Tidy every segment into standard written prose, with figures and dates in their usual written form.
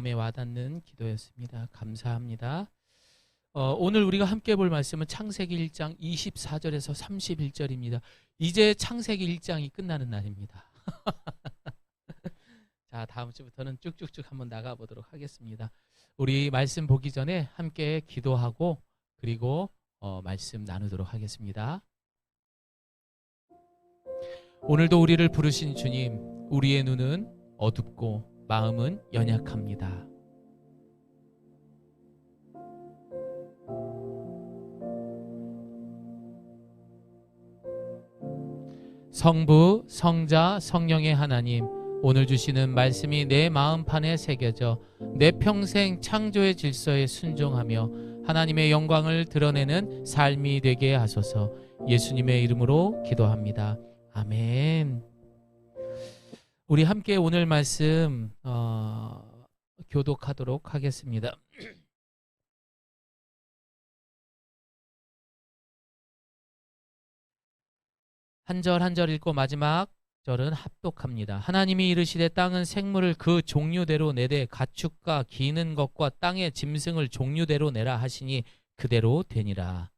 마음에 와닿는 기도였습니다. 감사합니다. 오늘 우리가 함께 볼 말씀은 창세기 1장 24절에서 31절입니다. 이제 창세기 1장이 끝나는 날입니다. 자, 다음 주부터는 쭉쭉쭉 한번 나가보도록 하겠습니다. 우리 말씀 보기 전에 함께 기도하고 그리고 말씀 나누도록 하겠습니다. 오늘도 우리를 부르신 주님, 우리의 눈은 어둡고 마음은 연약합니다. 성부, 성자, 성령의 하나님, 오늘 주시는 말씀이 내 마음판에 새겨져 내 평생 창조의 질서에 순종하며 하나님의 영광을 드러내는 삶이 되게 하소서. 예수님의 이름으로 기도합니다. 아멘. 우리 함께 오늘 말씀 교독하도록 하겠습니다. 한 절 한 절 읽고 마지막 절은 합독합니다. 하나님이 이르시되 땅은 생물을 그 종류대로 내되 가축과 기는 것과 땅의 짐승을 종류대로 내라 하시니 그대로 되니라.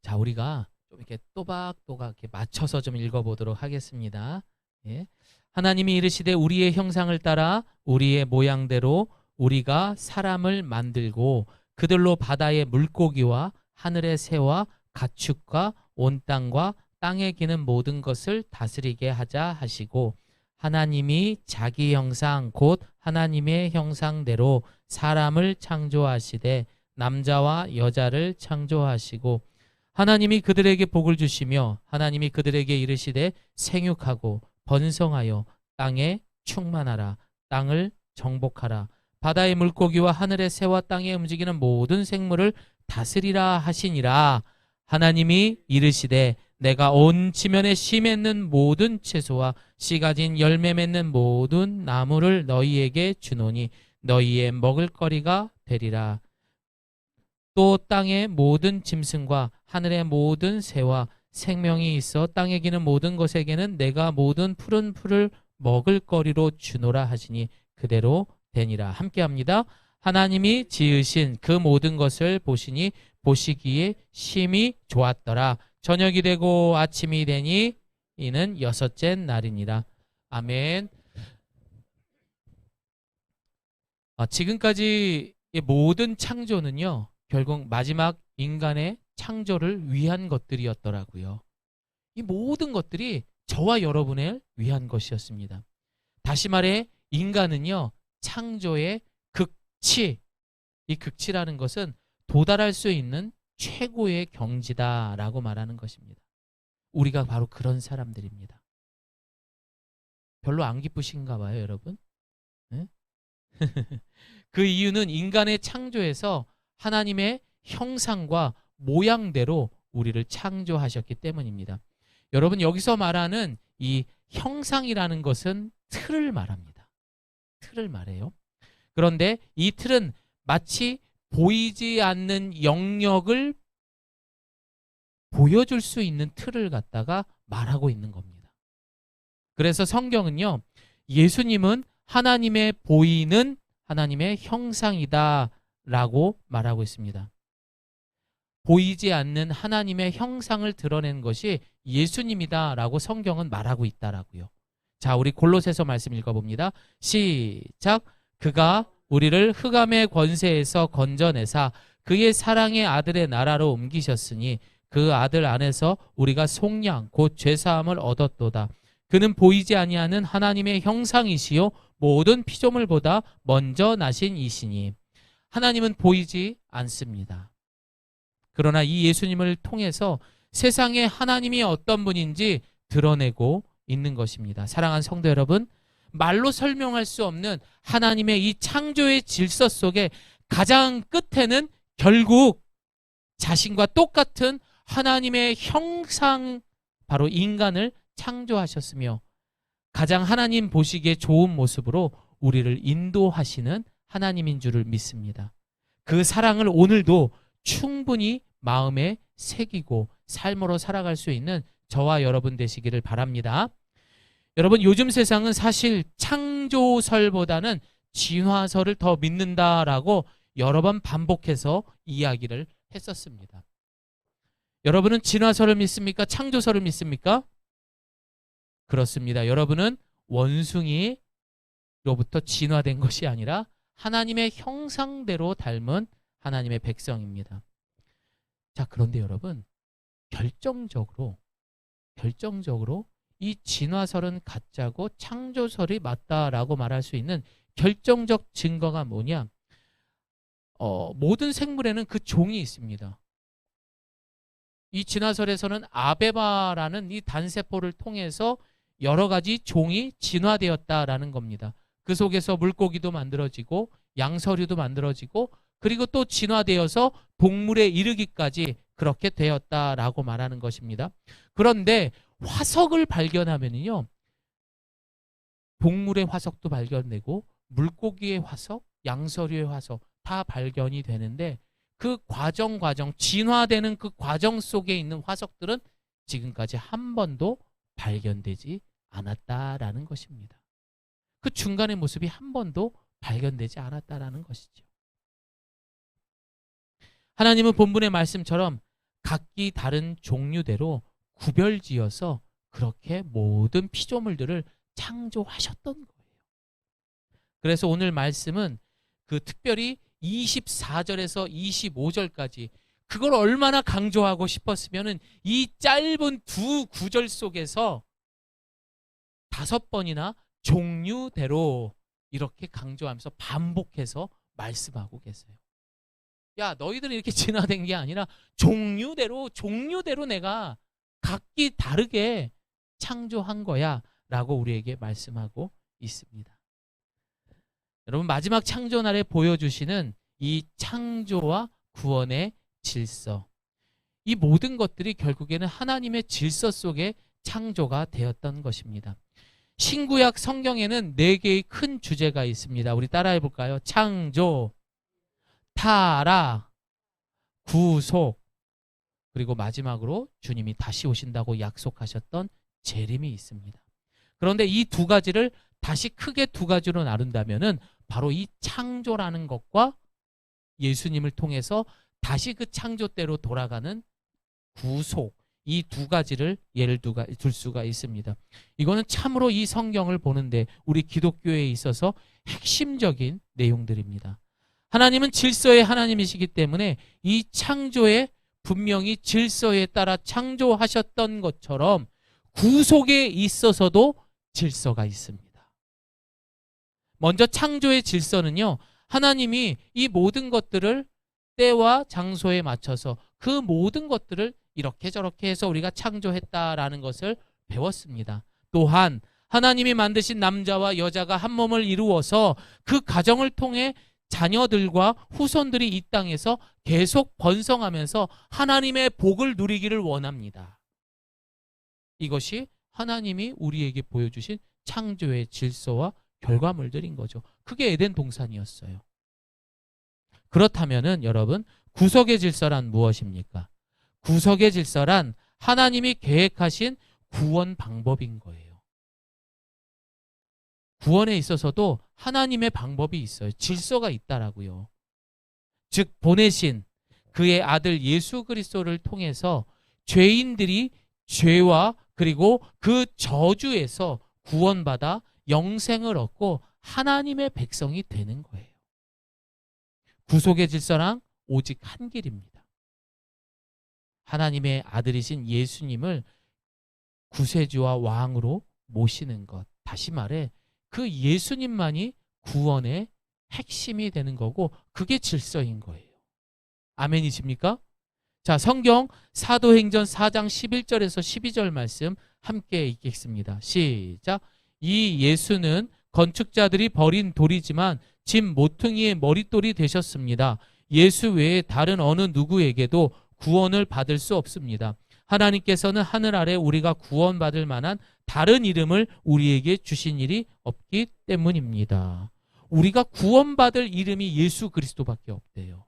자, 우리가 좀 이렇게 또박또박 이렇게 맞춰서 좀 읽어보도록 하겠습니다. 예. 하나님이 이르시되 우리의 형상을 따라 우리의 모양대로 우리가 사람을 만들고 그들로 바다의 물고기와 하늘의 새와 가축과 온 땅과 땅에 기는 모든 것을 다스리게 하자 하시고, 하나님이 자기 형상 곧 하나님의 형상대로 사람을 창조하시되 남자와 여자를 창조하시고, 하나님이 그들에게 복을 주시며 하나님이 그들에게 이르시되 생육하고 번성하여 땅에 충만하라. 땅을 정복하라. 바다의 물고기와 하늘의 새와 땅에 움직이는 모든 생물을 다스리라 하시니라. 하나님이 이르시되 내가 온 지면에 씨 맺는 모든 채소와 씨 가진 열매 맺는 모든 나무를 너희에게 주노니 너희의 먹을거리가 되리라. 또 땅의 모든 짐승과 하늘의 모든 새와 생명이 있어 땅에 기는 모든 것에게는 내가 모든 푸른 풀을 먹을 거리로 주노라 하시니 그대로 되니라. 함께합니다. 하나님이 지으신 그 모든 것을 보시니 보시기에 심히 좋았더라. 저녁이 되고 아침이 되니 이는 여섯째 날이니라. 아멘. 지금까지의 모든 창조는요, 결국 마지막 인간의 창조를 위한 것들이었더라고요. 이 모든 것들이 저와 여러분을 위한 것이었습니다. 다시 말해 인간은요, 창조의 극치, 이 극치라는 것은 도달할 수 있는 최고의 경지다라고 말하는 것입니다. 우리가 바로 그런 사람들입니다. 별로 안 기쁘신가 봐요, 여러분. 네? 그 이유는 인간의 창조에서 하나님의 형상과 모양대로 우리를 창조하셨기 때문입니다. 여러분, 여기서 말하는 이 형상이라는 것은 틀을 말합니다. 틀을 말해요. 그런데 이 틀은 마치 보이지 않는 영역을 보여줄 수 있는 틀을 갖다가 말하고 있는 겁니다. 그래서 성경은요, 예수님은 하나님의 보이는 하나님의 형상이다 라고 말하고 있습니다. 보이지 않는 하나님의 형상을 드러낸 것이 예수님이다 라고 성경은 말하고 있다라고요. 자, 우리 골로새서 말씀 읽어봅니다. 시작. 그가 우리를 흑암의 권세에서 건져내사 그의 사랑의 아들의 나라로 옮기셨으니 그 아들 안에서 우리가 속량 곧 죄사함을 얻었도다. 그는 보이지 아니하는 하나님의 형상이시요 모든 피조물보다 먼저 나신 이시니. 하나님은 보이지 않습니다. 그러나 이 예수님을 통해서 세상에 하나님이 어떤 분인지 드러내고 있는 것입니다. 사랑하는 성도 여러분, 말로 설명할 수 없는 하나님의 이 창조의 질서 속에 가장 끝에는 결국 자신과 똑같은 하나님의 형상, 바로 인간을 창조하셨으며 가장 하나님 보시기에 좋은 모습으로 우리를 인도하시는 하나님인 줄을 믿습니다. 그 사랑을 오늘도 충분히 마음에 새기고 삶으로 살아갈 수 있는 저와 여러분 되시기를 바랍니다. 여러분, 요즘 세상은 사실 창조설보다는 진화설을 더 믿는다라고 여러 번 반복해서 이야기를 했었습니다. 여러분은 진화설을 믿습니까? 창조설을 믿습니까? 그렇습니다. 여러분은 원숭이로부터 진화된 것이 아니라 하나님의 형상대로 닮은 하나님의 백성입니다. 자, 그런데 여러분, 결정적으로 이 진화설은 가짜고 창조설이 맞다라고 말할 수 있는 결정적 증거가 뭐냐? 모든 생물에는 그 종이 있습니다. 이 진화설에서는 아베바라는 이 단세포를 통해서 여러 가지 종이 진화되었다라는 겁니다. 그 속에서 물고기도 만들어지고 양서류도 만들어지고 그리고 또 진화되어서 동물에 이르기까지 그렇게 되었다라고 말하는 것입니다. 그런데 화석을 발견하면요, 동물의 화석도 발견되고 물고기의 화석, 양서류의 화석 다 발견이 되는데 그 과정 진화되는 그 과정 속에 있는 화석들은 지금까지 한 번도 발견되지 않았다라는 것입니다. 그 중간의 모습이 한 번도 발견되지 않았다라는 것이죠. 하나님은 본문의 말씀처럼 각기 다른 종류대로 구별지어서 그렇게 모든 피조물들을 창조하셨던 거예요. 그래서 오늘 말씀은 그 특별히 24절에서 25절까지 그걸 얼마나 강조하고 싶었으면은 이 짧은 두 구절 속에서 5번이나 종류대로 이렇게 강조하면서 반복해서 말씀하고 계세요. 야, 너희들은 이렇게 진화된 게 아니라 종류대로 내가 각기 다르게 창조한 거야 라고 우리에게 말씀하고 있습니다. 여러분, 마지막 창조날에 보여주시는 이 창조와 구원의 질서, 이 모든 것들이 결국에는 하나님의 질서 속에 창조가 되었던 것입니다. 신구약 성경에는 4개의 큰 주제가 있습니다. 우리 따라해 볼까요? 창조, 타락, 구속, 그리고 마지막으로 주님이 다시 오신다고 약속하셨던 재림이 있습니다. 그런데 이 두 가지를 다시 크게 두 가지로 나눈다면은 바로 이 창조라는 것과 예수님을 통해서 다시 그 창조대로 돌아가는 구속, 이 두 가지를 예를 둘 수가 있습니다. 이거는 참으로 이 성경을 보는데 우리 기독교에 있어서 핵심적인 내용들입니다. 하나님은 질서의 하나님이시기 때문에 이 창조에 분명히 질서에 따라 창조하셨던 것처럼 구속에 있어서도 질서가 있습니다. 먼저 창조의 질서는요, 하나님이 이 모든 것들을 때와 장소에 맞춰서 그 모든 것들을 이렇게 저렇게 해서 우리가 창조했다라는 것을 배웠습니다. 또한 하나님이 만드신 남자와 여자가 한 몸을 이루어서 그 가정을 통해 자녀들과 후손들이 이 땅에서 계속 번성하면서 하나님의 복을 누리기를 원합니다. 이것이 하나님이 우리에게 보여주신 창조의 질서와 결과물들인 거죠. 그게 에덴 동산이었어요. 그렇다면은 여러분, 구속의 질서란 무엇입니까? 구속의 질서란 하나님이 계획하신 구원 방법인 거예요. 구원에 있어서도 하나님의 방법이 있어요. 질서가 있다라고요. 즉 보내신 그의 아들 예수 그리스도를 통해서 죄인들이 죄와 그리고 그 저주에서 구원받아 영생을 얻고 하나님의 백성이 되는 거예요. 구속의 질서랑 오직 한 길입니다. 하나님의 아들이신 예수님을 구세주와 왕으로 모시는 것. 다시 말해 그 예수님만이 구원의 핵심이 되는 거고 그게 질서인 거예요. 아멘이십니까? 자, 성경 사도행전 4장 11절에서 12절 말씀 함께 읽겠습니다. 시작. 이 예수는 건축자들이 버린 돌이지만 집 모퉁이의 머릿돌이 되셨습니다. 예수 외에 다른 어느 누구에게도 구원을 받을 수 없습니다. 하나님께서는 하늘 아래 우리가 구원받을 만한 다른 이름을 우리에게 주신 일이 없기 때문입니다. 우리가 구원받을 이름이 예수 그리스도밖에 없대요.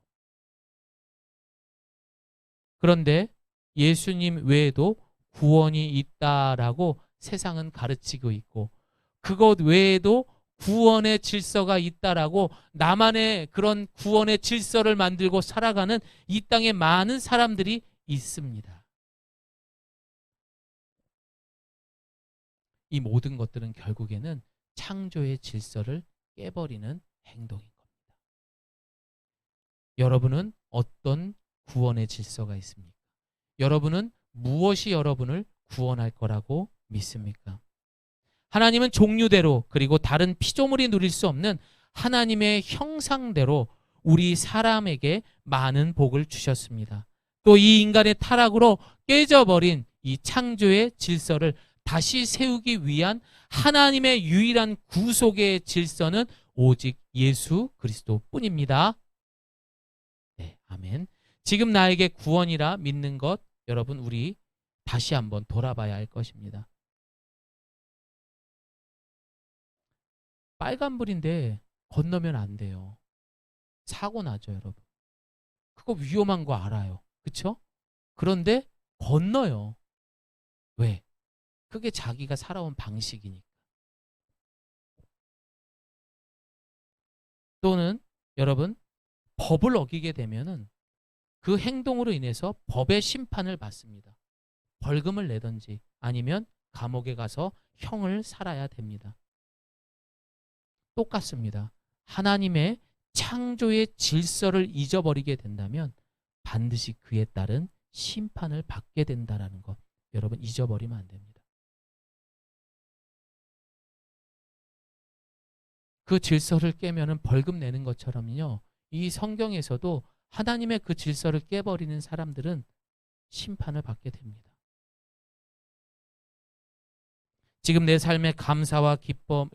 그런데 예수님 외에도 구원이 있다라고 세상은 가르치고 있고, 그것 외에도 구원의 질서가 있다라고 나만의 그런 구원의 질서를 만들고 살아가는 이 땅에 많은 사람들이 있습니다. 이 모든 것들은 결국에는 창조의 질서를 깨버리는 행동인 겁니다. 여러분은 어떤 구원의 질서가 있습니까? 여러분은 무엇이 여러분을 구원할 거라고 믿습니까? 하나님은 종류대로, 그리고 다른 피조물이 누릴 수 없는 하나님의 형상대로 우리 사람에게 많은 복을 주셨습니다. 또 이 인간의 타락으로 깨져버린 이 창조의 질서를 다시 세우기 위한 하나님의 유일한 구속의 질서는 오직 예수 그리스도뿐입니다. 네, 아멘. 지금 나에게 구원이라 믿는 것, 여러분, 우리 다시 한번 돌아봐야 할 것입니다. 빨간불인데 건너면 안 돼요. 사고 나죠, 여러분. 그거 위험한 거 알아요. 그렇죠? 그런데 건너요. 왜? 그게 자기가 살아온 방식이니까. 또는 여러분, 법을 어기게 되면은 그 행동으로 인해서 법의 심판을 받습니다. 벌금을 내든지 아니면 감옥에 가서 형을 살아야 됩니다. 똑같습니다. 하나님의 창조의 질서를 잊어버리게 된다면 반드시 그에 따른 심판을 받게 된다는 것, 여러분 잊어버리면 안 됩니다. 그 질서를 깨면은 벌금 내는 것처럼요, 이 성경에서도 하나님의 그 질서를 깨버리는 사람들은 심판을 받게 됩니다. 지금 내 삶의 감사와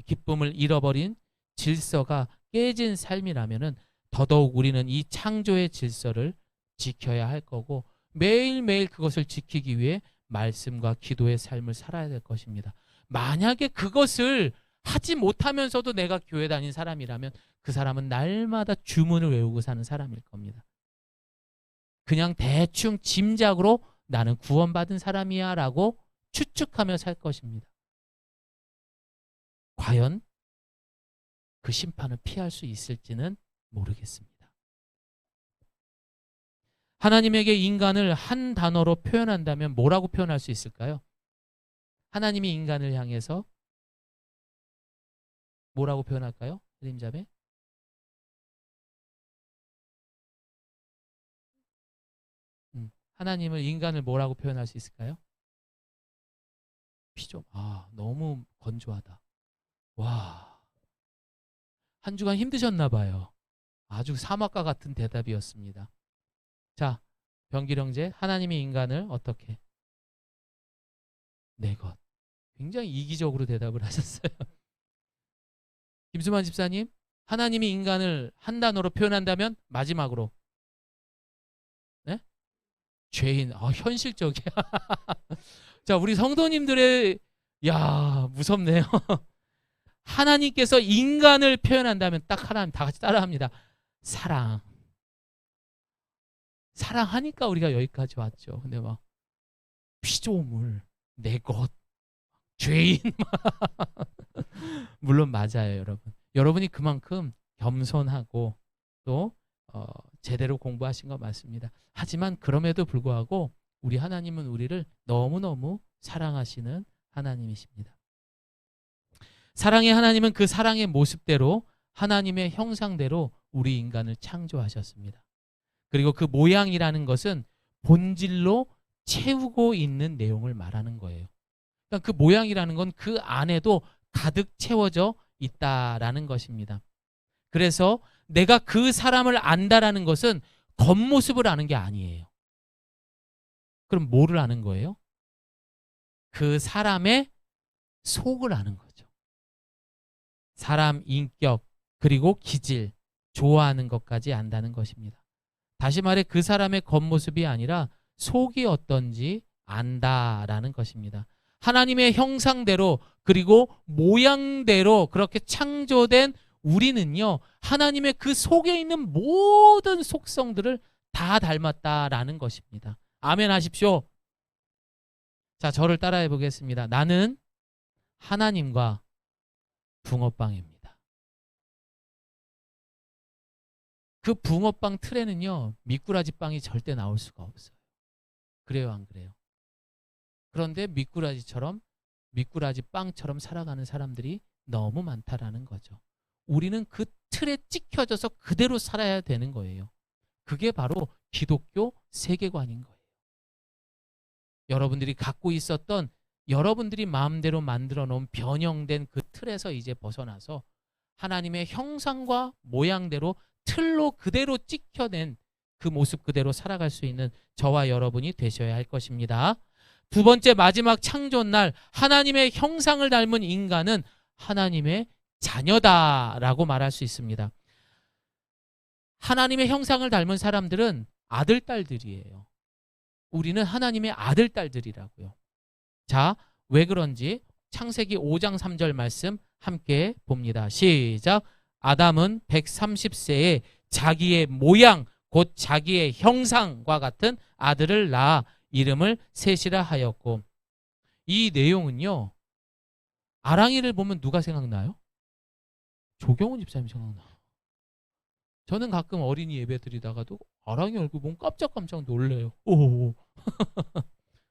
기쁨을 잃어버린 질서가 깨진 삶이라면은 더더욱 우리는 이 창조의 질서를 지켜야 할 거고, 매일매일 그것을 지키기 위해 말씀과 기도의 삶을 살아야 될 것입니다. 만약에 그것을 하지 못하면서도 내가 교회 다닌 사람이라면 그 사람은 날마다 주문을 외우고 사는 사람일 겁니다. 그냥 대충 짐작으로 나는 구원받은 사람이야 라고 추측하며 살 것입니다. 과연 그 심판을 피할 수 있을지는 모르겠습니다. 하나님에게 인간을 한 단어로 표현한다면 뭐라고 표현할 수 있을까요? 하나님이 인간을 향해서 뭐라고 표현할까요? 드림자매? 하나님을, 인간을 뭐라고 표현할 수 있을까요? 피조. 너무 건조하다. 와, 한 주간 힘드셨나 봐요. 아주 사막과 같은 대답이었습니다. 자, 병길 형제, 하나님이 인간을 어떻게? 내 것. 굉장히 이기적으로 대답을 하셨어요. 김수만 집사님, 하나님이 인간을 한 단어로 표현한다면 마지막으로, 네? 죄인. 현실적이야. 자, 우리 성도님들의, 야, 무섭네요. 하나님께서 인간을 표현한다면 딱 하나님 다 같이 따라합니다. 사랑. 사랑하니까 우리가 여기까지 왔죠. 근데 막 피조물, 내 것, 죄인. 물론 맞아요, 여러분. 여러분이 그만큼 겸손하고 또 제대로 공부하신 거 맞습니다. 하지만 그럼에도 불구하고 우리 하나님은 우리를 너무너무 사랑하시는 하나님이십니다. 사랑의 하나님은 그 사랑의 모습대로 하나님의 형상대로 우리 인간을 창조하셨습니다. 그리고 그 모양이라는 것은 본질로 채우고 있는 내용을 말하는 거예요. 그러니까 그 모양이라는 건 그 안에도 가득 채워져 있다라는 것입니다. 그래서 내가 그 사람을 안다라는 것은 겉모습을 아는 게 아니에요. 그럼 뭐를 아는 거예요? 그 사람의 속을 아는 거죠. 사람 인격, 그리고 기질, 좋아하는 것까지 안다는 것입니다. 다시 말해 그 사람의 겉모습이 아니라 속이 어떤지 안다라는 것입니다. 하나님의 형상대로 그리고 모양대로 그렇게 창조된 우리는요, 하나님의 그 속에 있는 모든 속성들을 다 닮았다라는 것입니다. 아멘 하십시오. 자, 저를 따라해 보겠습니다. 나는 하나님과 붕어빵입니다. 그 붕어빵 틀에는요, 미꾸라지 빵이 절대 나올 수가 없어요. 그래요, 안 그래요? 그런데 미꾸라지 빵처럼 살아가는 사람들이 너무 많다라는 거죠. 우리는 그 틀에 찍혀져서 그대로 살아야 되는 거예요. 그게 바로 기독교 세계관인 거예요. 여러분들이 갖고 있었던, 여러분들이 마음대로 만들어 놓은 변형된 그 틀에서 이제 벗어나서 하나님의 형상과 모양대로 틀로 그대로 찍혀낸 그 모습 그대로 살아갈 수 있는 저와 여러분이 되셔야 할 것입니다. 두 번째, 마지막 창조날, 하나님의 형상을 닮은 인간은 하나님의 자녀다라고 말할 수 있습니다. 하나님의 형상을 닮은 사람들은 아들, 딸들이에요. 우리는 하나님의 아들, 딸들이라고요. 자, 왜 그런지 창세기 5장 3절 말씀 함께 봅니다. 시작. 아담은 130세에 자기의 모양, 곧 자기의 형상과 같은 아들을 낳아 이름을 셋이라 하였고, 이 내용은요, 아랑이를 보면 누가 생각나요? 조경훈 집사님 생각나요. 저는 가끔 어린이 예배 드리다가도 아랑이 얼굴 보면 깜짝깜짝 놀래요. 오,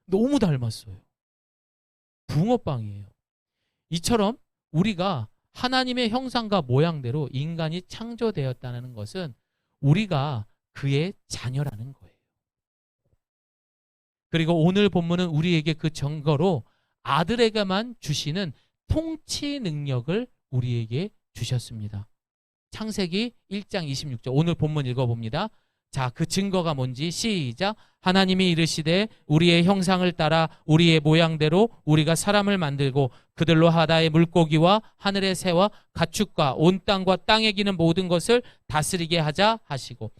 너무 닮았어요. 붕어빵이에요. 이처럼 우리가 하나님의 형상과 모양대로 인간이 창조되었다는 것은 우리가 그의 자녀라는 거예요. 그리고 오늘 본문은 우리에게 그 증거로 아들에게만 주시는 통치 능력을 우리에게 주셨습니다. 창세기 1장 26절 오늘 본문 읽어봅니다. 자, 그 증거가 뭔지 시작. 하나님이 이르시되 우리의 형상을 따라 우리의 모양대로 우리가 사람을 만들고 그들로 바다의 물고기와 하늘의 새와 가축과 온 땅과 땅에 기는 모든 것을 다스리게 하자 하시고,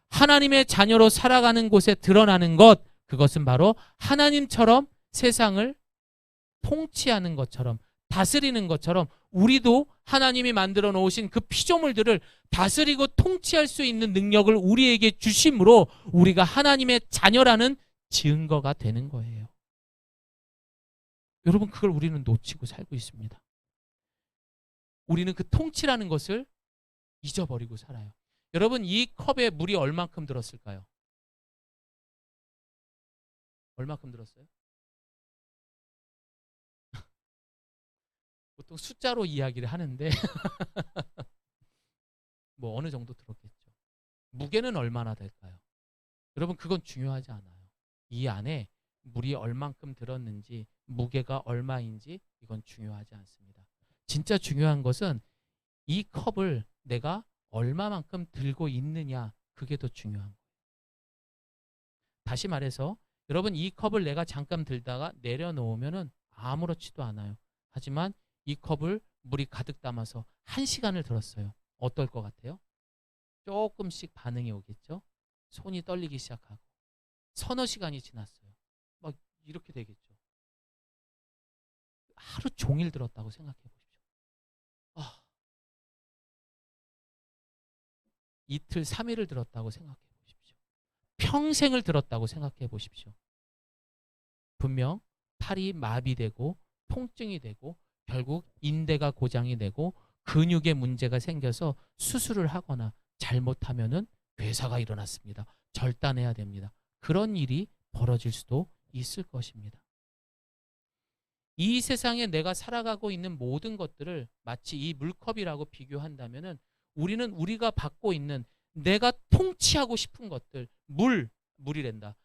하나님의 자녀로 살아가는 곳에 드러나는 것, 그것은 바로 하나님처럼 세상을 통치하는 것처럼, 다스리는 것처럼 우리도 하나님이 만들어 놓으신 그 피조물들을 다스리고 통치할 수 있는 능력을 우리에게 주심으로 우리가 하나님의 자녀라는 증거가 되는 거예요. 여러분, 그걸 우리는 놓치고 살고 있습니다. 우리는 그 통치라는 것을 잊어버리고 살아요. 여러분, 이 컵에 물이 얼만큼 들었을까요? 얼만큼 들었어요? 보통 숫자로 이야기를 하는데 뭐 어느 정도 들었겠죠. 무게는 얼마나 될까요? 여러분, 그건 중요하지 않아요. 이 안에 물이 얼만큼 들었는지, 무게가 얼마인지, 이건 중요하지 않습니다. 진짜 중요한 것은 이 컵을 내가 얼마만큼 들고 있느냐, 그게 더 중요한 거예요. 다시 말해서 여러분, 이 컵을 내가 잠깐 들다가 내려놓으면 아무렇지도 않아요. 하지만 이 컵을 물이 가득 담아서 1시간을 들었어요. 어떨 것 같아요? 조금씩 반응이 오겠죠? 손이 떨리기 시작하고, 서너 시간이 지났어요. 막 이렇게 되겠죠. 하루 종일 들었다고 생각해 보십시오. 이틀, 3일을 들었다고 생각해 보십시오. 평생을 들었다고 생각해 보십시오. 분명 팔이 마비되고 통증이 되고 결국 인대가 고장이 되고 근육에 문제가 생겨서 수술을 하거나 잘못하면은 괴사가 일어났습니다. 절단해야 됩니다. 그런 일이 벌어질 수도 있을 것입니다. 이 세상에 내가 살아가고 있는 모든 것들을 마치 이 물컵이라고 비교한다면은 우리는 우리가 받고 있는 내가 통치하고 싶은 것들, 물이란다.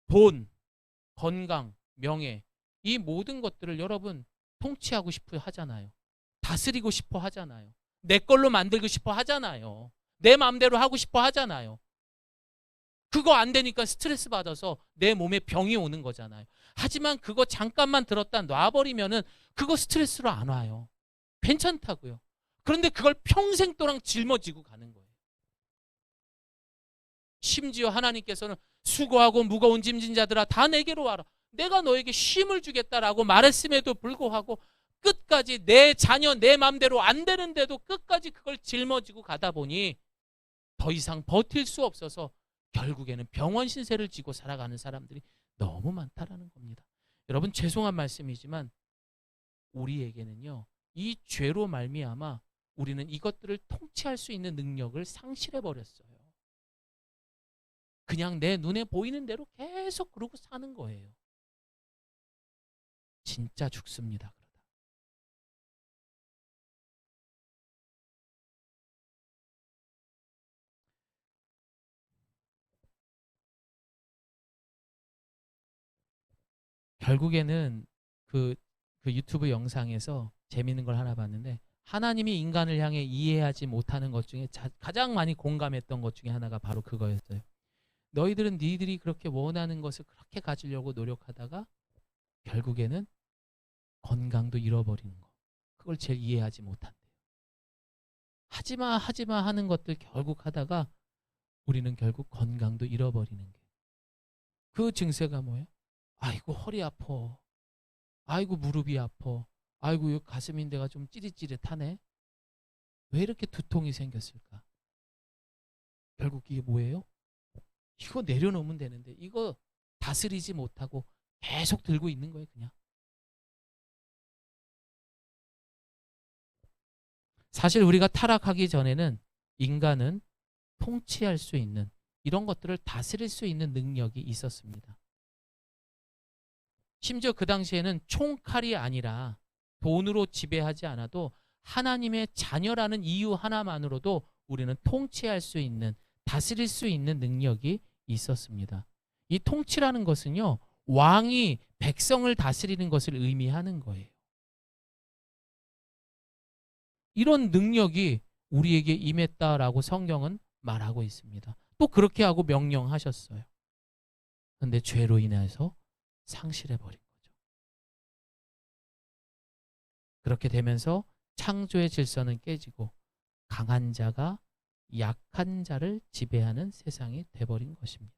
돈, 건강, 명예, 이 모든 것들을 여러분 통치하고 싶어 하잖아요. 다스리고 싶어 하잖아요. 내 걸로 만들고 싶어 하잖아요. 내 마음대로 하고 싶어 하잖아요. 그거 안 되니까 스트레스 받아서 내 몸에 병이 오는 거잖아요. 하지만 그거 잠깐만 들었다 놔버리면은 그거 스트레스로 안 와요. 괜찮다고요. 그런데 그걸 평생 동안 짊어지고 가는 거예요. 심지어 하나님께서는 수고하고 무거운 짐진 자들아 다 내게로 와라. 내가 너에게 쉼을 주겠다라고 말했음에도 불구하고 끝까지 내 자녀 내 맘대로 안 되는데도 끝까지 그걸 짊어지고 가다 보니 더 이상 버틸 수 없어서 결국에는 병원 신세를 지고 살아가는 사람들이 너무 많다라는 겁니다. 여러분, 죄송한 말씀이지만 우리에게는요, 이 죄로 말미암아 우리는 이것들을 통치할 수 있는 능력을 상실해 버렸어요. 그냥 내 눈에 보이는 대로 계속 그러고 사는 거예요. 진짜 죽습니다. 그러다. 결국에는 그, 그 유튜브 영상에서 재밌는 걸 하나 봤는데, 하나님이 인간을 향해 이해하지 못하는 것 중에 가장 많이 공감했던 것 중에 하나가 바로 그거였어요. 너희들은 니들이 그렇게 원하는 것을 그렇게 가지려고 노력하다가 결국에는 건강도 잃어버리는 거. 그걸 제일 이해하지 못한대요. 하지마 하지마 하는 것들 결국 하다가 우리는 결국 건강도 잃어버리는 게. 그 증세가 뭐예요? 아이고 허리 아파. 아이고 무릎이 아파. 아이고 이 가슴인데가 좀 찌릿찌릿하네. 왜 이렇게 두통이 생겼을까? 결국 이게 뭐예요? 이거 내려놓으면 되는데 이거 다스리지 못하고 계속 들고 있는 거예요, 그냥. 사실 우리가 타락하기 전에는 인간은 통치할 수 있는 이런 것들을 다스릴 수 있는 능력이 있었습니다. 심지어 그 당시에는 총칼이 아니라 돈으로 지배하지 않아도 하나님의 자녀라는 이유 하나만으로도 우리는 통치할 수 있는, 다스릴 수 있는 능력이 있었습니다. 이 통치라는 것은요, 왕이 백성을 다스리는 것을 의미하는 거예요. 이런 능력이 우리에게 임했다라고 성경은 말하고 있습니다. 또 그렇게 하고 명령하셨어요. 그런데 죄로 인해서 상실해버린 거죠. 그렇게 되면서 창조의 질서는 깨지고 강한 자가 약한 자를 지배하는 세상이 돼버린 것입니다.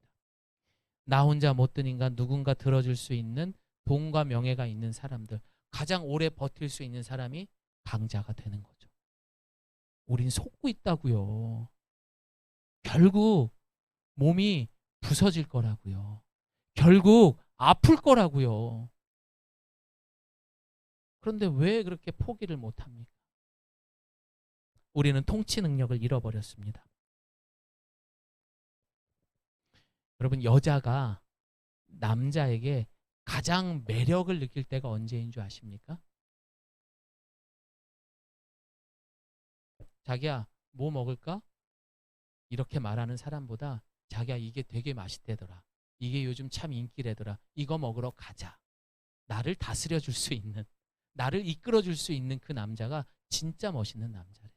나 혼자 못된 인간, 누군가 들어줄 수 있는 돈과 명예가 있는 사람들, 가장 오래 버틸 수 있는 사람이 강자가 되는 거죠. 우린 속고 있다고요. 결국 몸이 부서질 거라고요. 결국 아플 거라고요. 그런데 왜 그렇게 포기를 못합니까? 우리는 통치 능력을 잃어버렸습니다. 여러분, 여자가 남자에게 가장 매력을 느낄 때가 언제인 줄 아십니까? 자기야, 뭐 먹을까? 이렇게 말하는 사람보다 자기야, 이게 되게 맛있대더라. 이게 요즘 참 인기래더라. 이거 먹으러 가자. 나를 다스려 줄 수 있는, 나를 이끌어 줄 수 있는 그 남자가 진짜 멋있는 남자래요.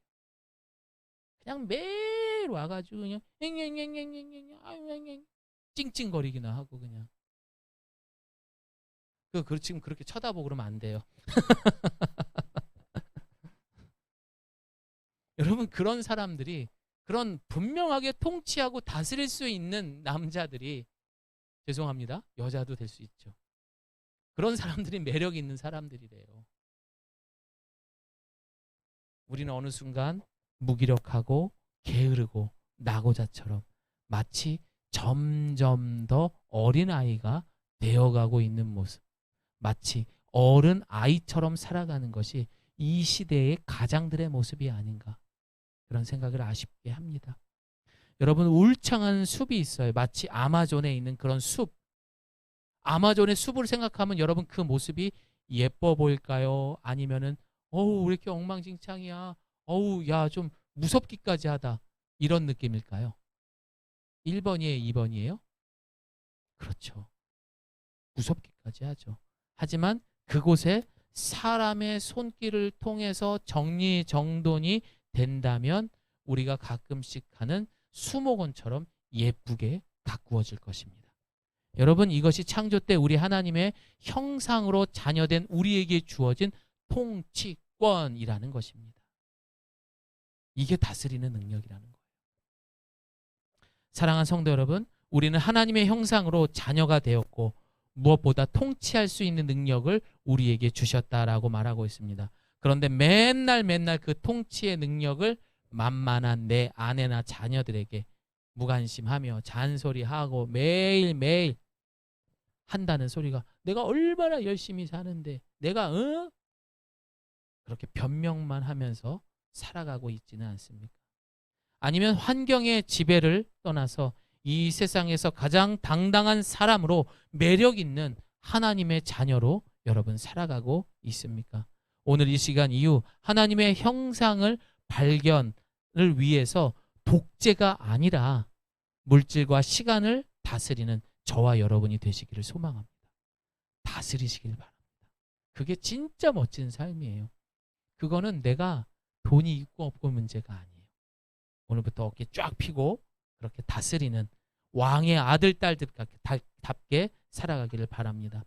그냥 매일 와가지고 그냥 찡찡거리기나 하고 그냥. 지금 그렇게 쳐다보고 그러면 안 돼요. 여러분, 그런 사람들이, 그런 분명하게 통치하고 다스릴 수 있는 남자들이, 죄송합니다, 여자도 될 수 있죠. 그런 사람들이 매력 있는 사람들이래요. 우리는 어느 순간 무기력하고 게으르고 낙오자처럼 마치 점점 더 어린아이가 되어가고 있는 모습, 마치 어른 아이처럼 살아가는 것이 이 시대의 가장들의 모습이 아닌가, 그런 생각을 아쉽게 합니다. 여러분, 울창한 숲이 있어요. 마치 아마존에 있는 그런 숲. 아마존의 숲을 생각하면 여러분 그 모습이 예뻐 보일까요? 아니면은 어우 왜 이렇게 엉망진창이야, 어우 야 좀 무섭기까지 하다, 이런 느낌일까요? 1번이에요, 2번이에요? 그렇죠. 무섭기까지 하죠. 하지만 그곳에 사람의 손길을 통해서 정리정돈이 된다면 우리가 가끔씩 하는 수목원처럼 예쁘게 가꾸어질 것입니다. 여러분, 이것이 창조 때 우리 하나님의 형상으로 자녀된 우리에게 주어진 통치권이라는 것입니다. 이게 다스리는 능력이라는 거예요. 사랑하는 성도 여러분, 우리는 하나님의 형상으로 자녀가 되었고 무엇보다 통치할 수 있는 능력을 우리에게 주셨다라고 말하고 있습니다. 그런데 맨날 그 통치의 능력을 만만한 내 아내나 자녀들에게 무관심하며 잔소리하고 매일매일 한다는 소리가 내가 얼마나 열심히 사는데 내가 그렇게 변명만 하면서 살아가고 있지는 않습니까? 아니면 환경의 지배를 떠나서 이 세상에서 가장 당당한 사람으로 매력 있는 하나님의 자녀로 여러분 살아가고 있습니까? 오늘 이 시간 이후 하나님의 형상을 발견을 위해서 독재가 아니라 물질과 시간을 다스리는 저와 여러분이 되시기를 소망합니다. 다스리시길 바랍니다. 그게 진짜 멋진 삶이에요. 그거는 내가 돈이 있고 없고 문제가 아니에요. 오늘부터 어깨 쫙 펴고 그렇게 다스리는 왕의 아들, 딸들답게 살아가기를 바랍니다.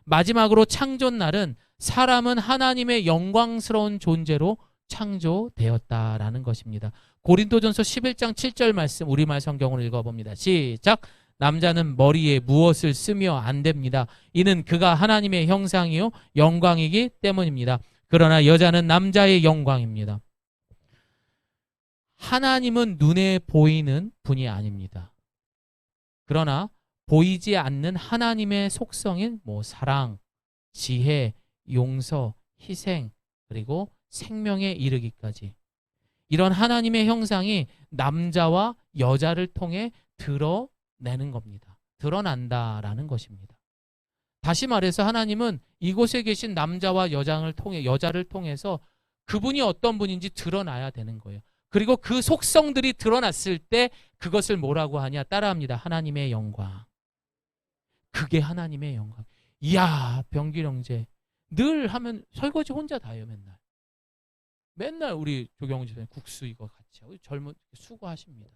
마지막으로 창조날은 사람은 하나님의 영광스러운 존재로 창조되었다라는 것입니다. 고린도전서 11장 7절 말씀 우리말 성경으로 읽어봅니다. 시작! 남자는 머리에 무엇을 쓰며 안 됩니다. 이는 그가 하나님의 형상이요 영광이기 때문입니다. 그러나 여자는 남자의 영광입니다. 하나님은 눈에 보이는 분이 아닙니다. 그러나 보이지 않는 하나님의 속성인 사랑, 지혜, 용서, 희생, 그리고 생명에 이르기까지 이런 하나님의 형상이 남자와 여자를 통해 드러내는 겁니다. 드러난다라는 것입니다. 다시 말해서 하나님은 이곳에 계신 남자와 여자를 통해서 그분이 어떤 분인지 드러나야 되는 거예요. 그리고 그 속성들이 드러났을 때 그것을 뭐라고 하냐? 따라합니다. 하나님의 영광. 그게 하나님의 영광. 이야, 병길 형제. 늘 하면 설거지 혼자 다 해요, 맨날. 맨날 우리 조경훈 집사님 국수 이거 같이 하고 젊은 수고하십니다.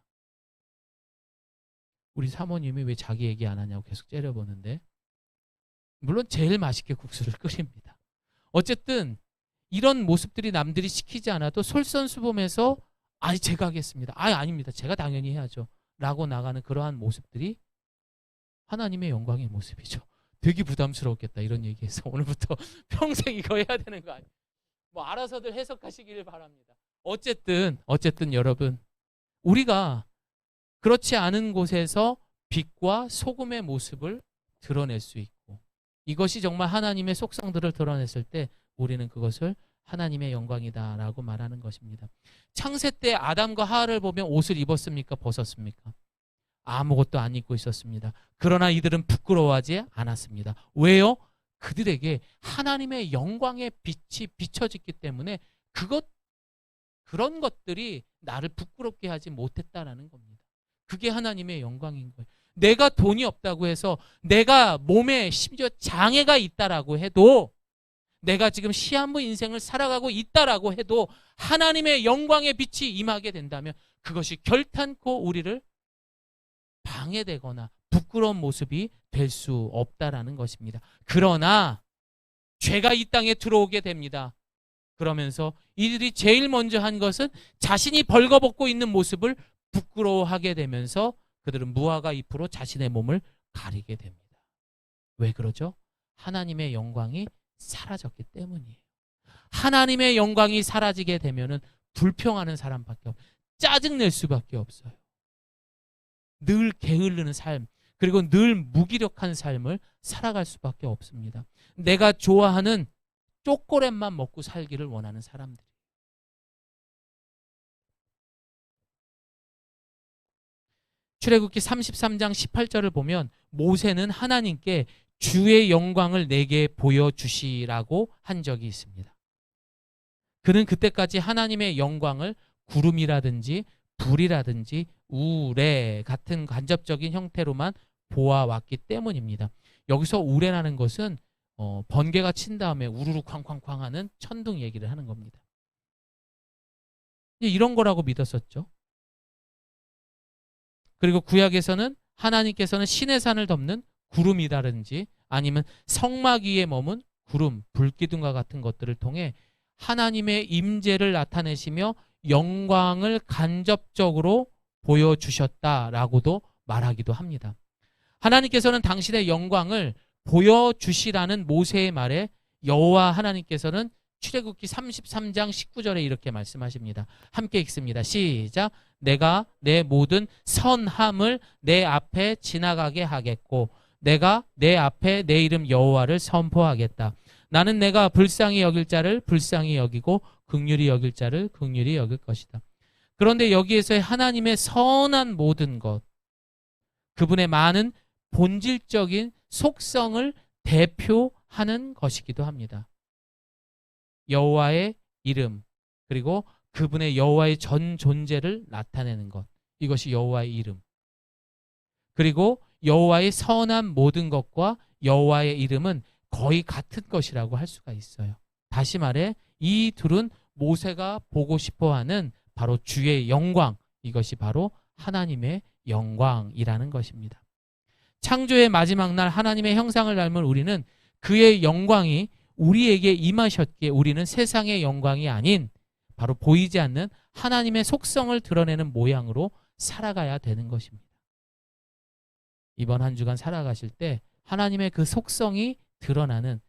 우리 사모님이 왜 자기 얘기 안 하냐고 계속 째려보는데 물론 제일 맛있게 국수를 끓입니다. 어쨌든 이런 모습들이 남들이 시키지 않아도 솔선수범해서 아니 제가 하겠습니다. 아닙니다. 제가 당연히 해야죠. 라고 나가는 그러한 모습들이 하나님의 영광의 모습이죠. 되게 부담스럽겠다 이런 얘기해서 오늘부터 평생 이거 해야 되는 거 아니에요. 알아서들 해석하시기를 바랍니다. 어쨌든 여러분 우리가 그렇지 않은 곳에서 빛과 소금의 모습을 드러낼 수 있고 이것이 정말 하나님의 속성들을 드러냈을 때 우리는 그것을 하나님의 영광이다라고 말하는 것입니다. 창세 때 아담과 하와를 보면 옷을 입었습니까? 벗었습니까? 아무것도 안 입고 있었습니다. 그러나 이들은 부끄러워하지 않았습니다. 왜요? 그들에게 하나님의 영광의 빛이 비춰졌기 때문에 그런 것들이 나를 부끄럽게 하지 못했다라는 겁니다. 그게 하나님의 영광인 거예요. 내가 돈이 없다고 해서 내가 몸에 심지어 장애가 있다라고 해도 내가 지금 시한부 인생을 살아가고 있다라고 해도 하나님의 영광의 빛이 임하게 된다면 그것이 결탄코 우리를 방해되거나 부끄러운 모습이 될 수 없다라는 것입니다. 그러나 죄가 이 땅에 들어오게 됩니다. 그러면서 이들이 제일 먼저 한 것은 자신이 벌거벗고 있는 모습을 부끄러워하게 되면서 그들은 무화과 잎으로 자신의 몸을 가리게 됩니다. 왜 그러죠? 하나님의 영광이 사라졌기 때문이에요. 하나님의 영광이 사라지게 되면은 불평하는 사람밖에 없어요. 짜증낼 수밖에 없어요. 늘 게으르는 삶, 그리고 늘 무기력한 삶을 살아갈 수밖에 없습니다. 내가 좋아하는 초콜릿만 먹고 살기를 원하는 사람들. 출애굽기 33장 18절을 보면 모세는 하나님께 주의 영광을 내게 보여주시라고 한 적이 있습니다. 그는 그때까지 하나님의 영광을 구름이라든지 불이라든지 우레 같은 간접적인 형태로만 보아왔기 때문입니다. 여기서 우레라는 것은 번개가 친 다음에 우르르 쾅쾅쾅 하는 천둥 얘기를 하는 겁니다. 이런 거라고 믿었었죠. 그리고 구약에서는 하나님께서는 시내산을 덮는 구름이라든지 아니면 성막 위에 머문 구름, 불기둥과 같은 것들을 통해 하나님의 임재를 나타내시며 영광을 간접적으로 보여주셨다라고도 말하기도 합니다. 하나님께서는 당신의 영광을 보여주시라는 모세의 말에 여호와 하나님께서는 출애굽기 33장 19절에 이렇게 말씀하십니다. 함께 읽습니다. 시작. 내가 내 모든 선함을 내 앞에 지나가게 하겠고 내가 내 앞에 내 이름 여호와를 선포하겠다. 나는 내가 불쌍히 여길 자를 불쌍히 여기고 긍휼히 여길 자를 긍휼히 여길 것이다. 그런데 여기에서의 하나님의 선한 모든 것, 그분의 많은 본질적인 속성을 대표하는 것이기도 합니다. 여호와의 이름, 그리고 그분의 여호와의 전 존재를 나타내는 것, 이것이 여호와의 이름. 그리고 여호와의 선한 모든 것과 여호와의 이름은 거의 같은 것이라고 할 수가 있어요. 다시 말해 이 둘은 모세가 보고 싶어하는 바로 주의 영광, 이것이 바로 하나님의 영광이라는 것입니다. 창조의 마지막 날 하나님의 형상을 닮은 우리는 그의 영광이 우리에게 임하셨기에 우리는 세상의 영광이 아닌 바로 보이지 않는 하나님의 속성을 드러내는 모양으로 살아가야 되는 것입니다. 이번 한 주간 살아가실 때 하나님의 그 속성이 드러나는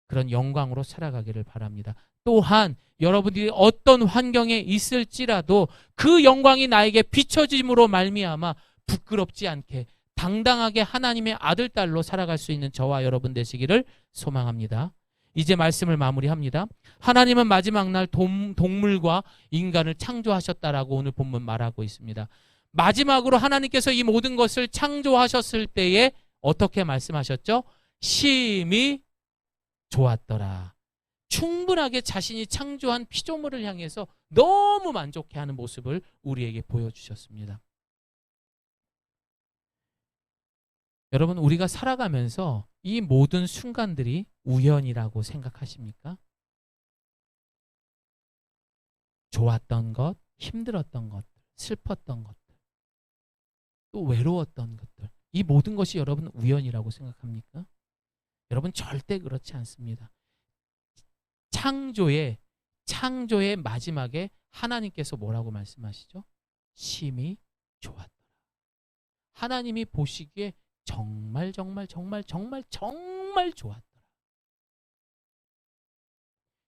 그런 영광으로 살아가기를 바랍니다. 또한 여러분들이 어떤 환경에 있을지라도 그 영광이 나에게 비춰짐으로 말미암아 부끄럽지 않게 당당하게 하나님의 아들, 딸로 살아갈 수 있는 저와 여러분 되시기를 소망합니다. 이제 말씀을 마무리합니다. 하나님은 마지막 날 동물과 인간을 창조하셨다라고 오늘 본문 말하고 있습니다. 마지막으로 하나님께서 이 모든 것을 창조하셨을 때에 어떻게 말씀하셨죠? 심히 좋았더라. 충분하게 자신이 창조한 피조물을 향해서 너무 만족해하는 모습을 우리에게 보여주셨습니다. 여러분, 우리가 살아가면서 이 모든 순간들이 우연이라고 생각하십니까? 좋았던 것, 힘들었던 것, 슬펐던 것들, 또 외로웠던 것들, 이 모든 것이 여러분 우연이라고 생각합니까? 여러분 절대 그렇지 않습니다. 창조의 마지막에 하나님께서 뭐라고 말씀하시죠? 심히 좋았더라. 하나님이 보시기에 정말 좋았더라.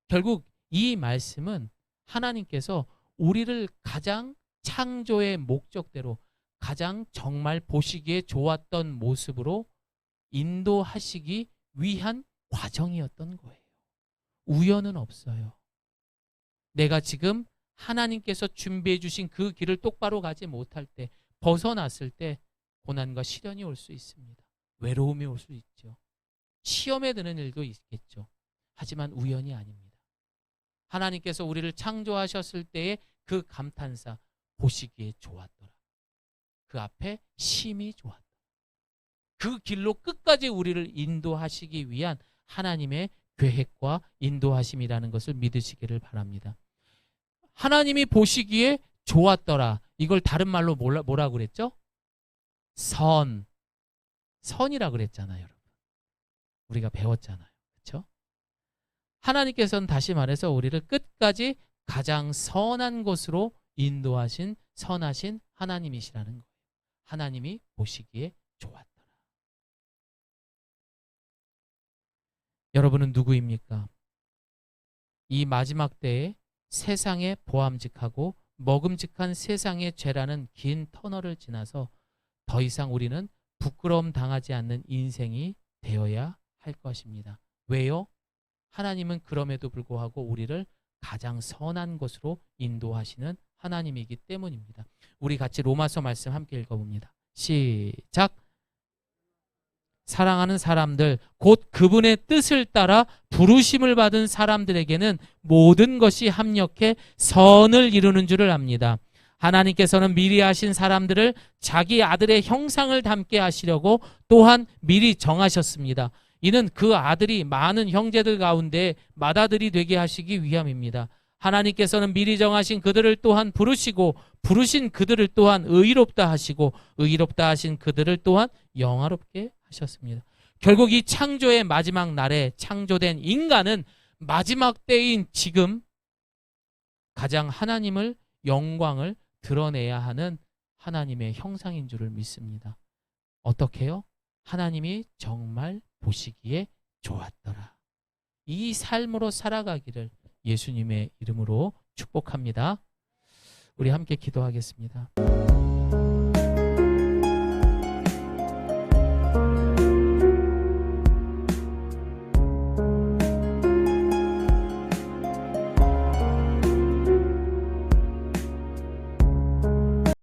결국 이 말씀은 하나님께서 우리를 가장 창조의 목적대로 가장 정말 보시기에 좋았던 모습으로 인도하시기 위한 과정이었던 거예요. 우연은 없어요. 내가 지금 하나님께서 준비해 주신 그 길을 똑바로 가지 못할 때, 벗어났을 때 고난과 시련이 올 수 있습니다. 외로움이 올 수 있죠. 시험에 드는 일도 있겠죠. 하지만 우연이 아닙니다. 하나님께서 우리를 창조하셨을 때의 그 감탄사, 보시기에 좋았더라. 그 앞에 심히 좋았더라. 그 길로 끝까지 우리를 인도하시기 위한 하나님의 계획과 인도하심이라는 것을 믿으시기를 바랍니다. 하나님이 보시기에 좋았더라. 이걸 다른 말로 뭐라 그랬죠? 선이라 그랬잖아요, 여러분. 우리가 배웠잖아요. 그렇죠? 하나님께서는 다시 말해서 우리를 끝까지 가장 선한 곳으로 인도하신 선하신 하나님이시라는 거예요. 하나님이 보시기에 좋았더라. 여러분은 누구입니까? 이 마지막 때에 세상에 보암직하고 먹음직한 세상의 죄라는 긴 터널을 지나서 더 이상 우리는 부끄러움 당하지 않는 인생이 되어야 할 것입니다. 왜요? 하나님은 그럼에도 불구하고 우리를 가장 선한 곳으로 인도하시는 하나님이기 때문입니다. 우리 같이 로마서 말씀 함께 읽어봅니다. 시작. 사랑하는 사람들, 곧 그분의 뜻을 따라 부르심을 받은 사람들에게는 모든 것이 합력해 선을 이루는 줄을 압니다. 하나님께서는 미리 하신 사람들을 자기 아들의 형상을 닮게 하시려고 또한 미리 정하셨습니다. 이는 그 아들이 많은 형제들 가운데 맏아들이 되게 하시기 위함입니다. 하나님께서는 미리 정하신 그들을 또한 부르시고 부르신 그들을 또한 의롭다 하시고 의롭다 하신 그들을 또한 영화롭게 하셨습니다. 결국 이 창조의 마지막 날에 창조된 인간은 마지막 때인 지금 가장 하나님을 영광을 드러내야 하는 하나님의 형상인 줄을 믿습니다. 어떻게요? 하나님이 정말 보시기에 좋았더라. 이 삶으로 살아가기를 예수님의 이름으로 축복합니다. 우리 함께 기도하겠습니다.